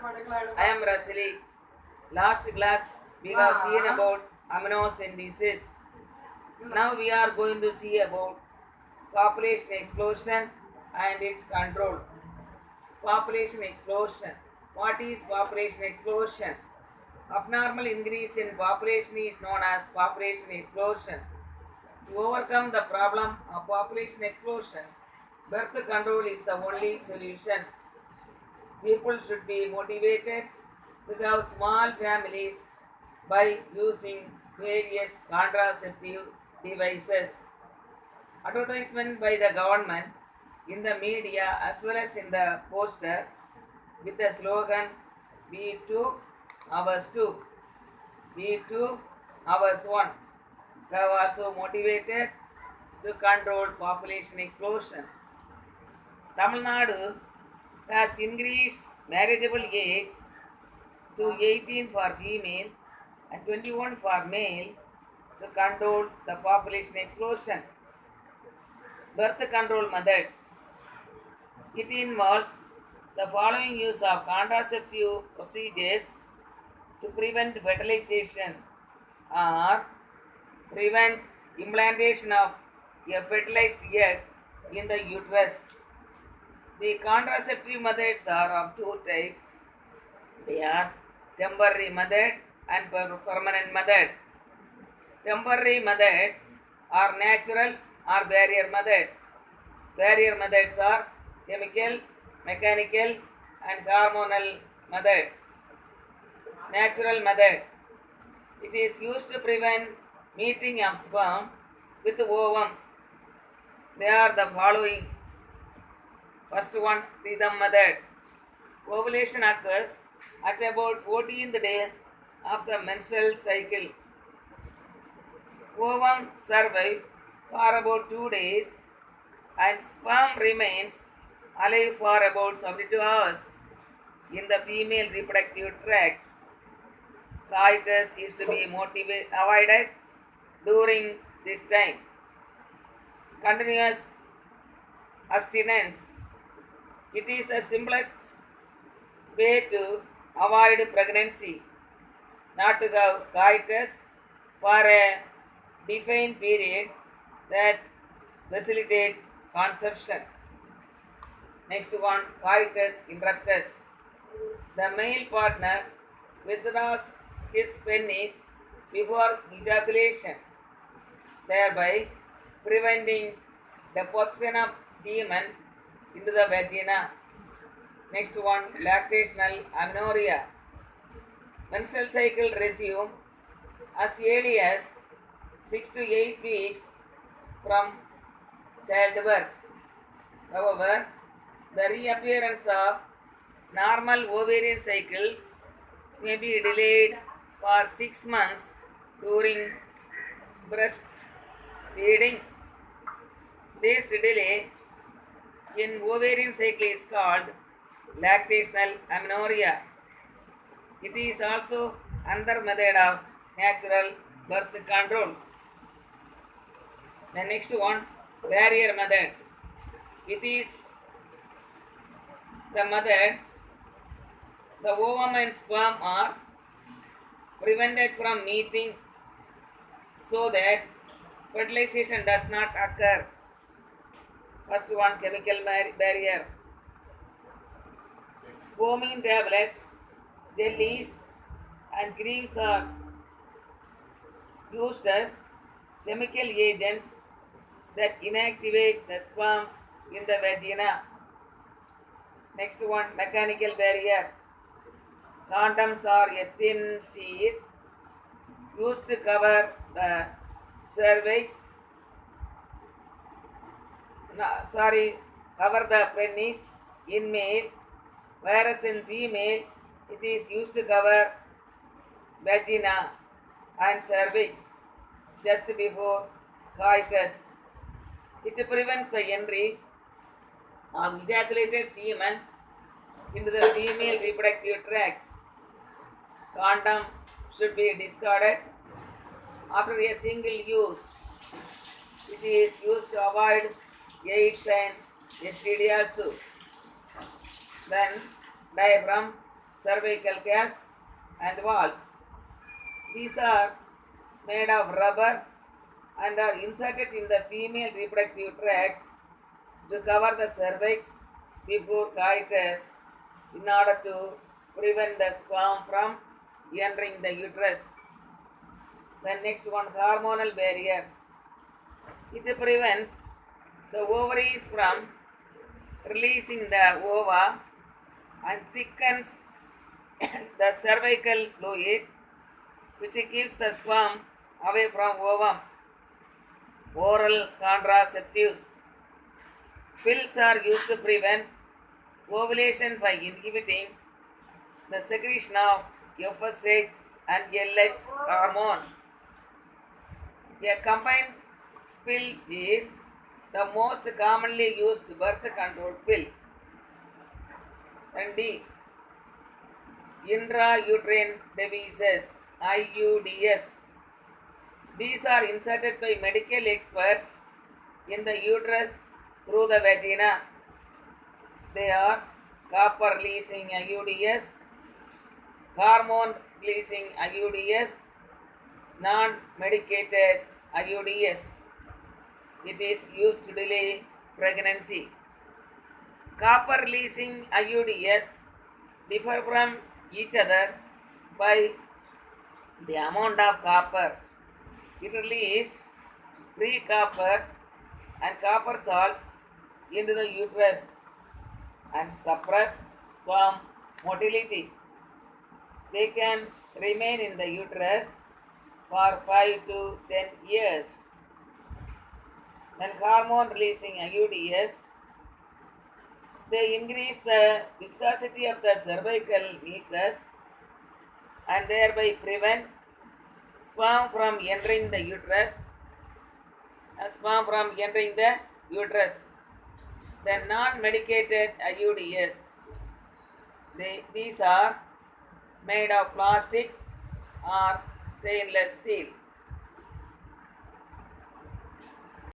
I am Rasili. Last class we have seen about amniocentesis. Now we are going to see about population explosion and its control. Population explosion. What is population explosion? Abnormal increase in population is known as population explosion. To overcome the problem of population explosion, birth control is the only solution. People should be motivated to have small families by using various contraceptive devices. Advertisement by the government in the media as well as in the poster with the slogan "We two, ours two, we two, ours one" have also motivated to control population explosion. Tamil Nadu has increased marriageable age to 18 for female and 21 for male to control the population explosion. Birth control methods. It involves the following use of contraceptive procedures to prevent fertilization or prevent implantation of a fertilized egg in the uterus. The contraceptive methods are of two types. They are temporary method and permanent method. Temporary methods are natural or barrier methods. Barrier methods are chemical, mechanical, and hormonal methods. Natural method. It is used to prevent meeting of sperm with ovum. They are the following. First one, rhythm method. Ovulation occurs at about 14th day of the menstrual cycle. Ovum survives for about 2 days and sperm remains alive for about 72 hours in the female reproductive tract. Coitus is to be avoided during this time. Continuous abstinence. It is the simplest way to avoid pregnancy, not to have coitus for a defined period that facilitate conception. Next one, coitus interruptus. The male partner withdraws his penis before ejaculation, thereby preventing deposition of semen into the vagina. Next one, lactational amenorrhea. Menstrual cycle resume as early as 6 to 8 weeks from childbirth. However, the reappearance of normal ovarian cycle may be delayed for 6 months during breastfeeding. This delay in ovarian cycle is called lactational amenorrhea. It is also another method of natural birth control. The next one, barrier method. It is the method the ovum and sperm are prevented from meeting so that fertilization does not occur. First one, chemical barrier. Foaming tablets, jellies, and creams are used as chemical agents that inactivate the sperm in the vagina. Next one, mechanical barrier. Condoms are a thin sheet used to cover the cervix, cover the penis in male, whereas in female it is used to cover vagina and cervix just before coitus. It prevents the entry of ejaculated semen into the female reproductive tract. Condom should be discarded after a single use. It is used to avoid AIDS and STD also. Then diaphragm cervical caps, and vault. These are made of rubber and are inserted in the female reproductive tract to cover the cervix before coitus in order to prevent the sperm from entering the uterus. The next one, hormonal barrier. It prevents the ovaries from releasing the ova and thickens the cervical fluid, which keeps the sperm away from ovum. Oral contraceptives. Pills are used to prevent ovulation by inhibiting the secretion of FSH and LH hormone. A combined pill is the most commonly used birth control pill. And D. Intrauterine devices, IUDs. These are inserted by medical experts in the uterus through the vagina. They are copper releasing IUDs, hormone releasing IUDs, non-medicated IUDs. It is used to delay pregnancy. Copper releasing IUDs differ from each other by the amount of copper. It releases free copper and copper salt into the uterus and suppress sperm motility. They can remain in the uterus for 5 to 10 years. Then hormone releasing IUDs, they increase the viscosity of the cervical mucus and thereby prevent sperm from entering the uterus. The non-medicated IUDs, these are made of plastic or stainless steel.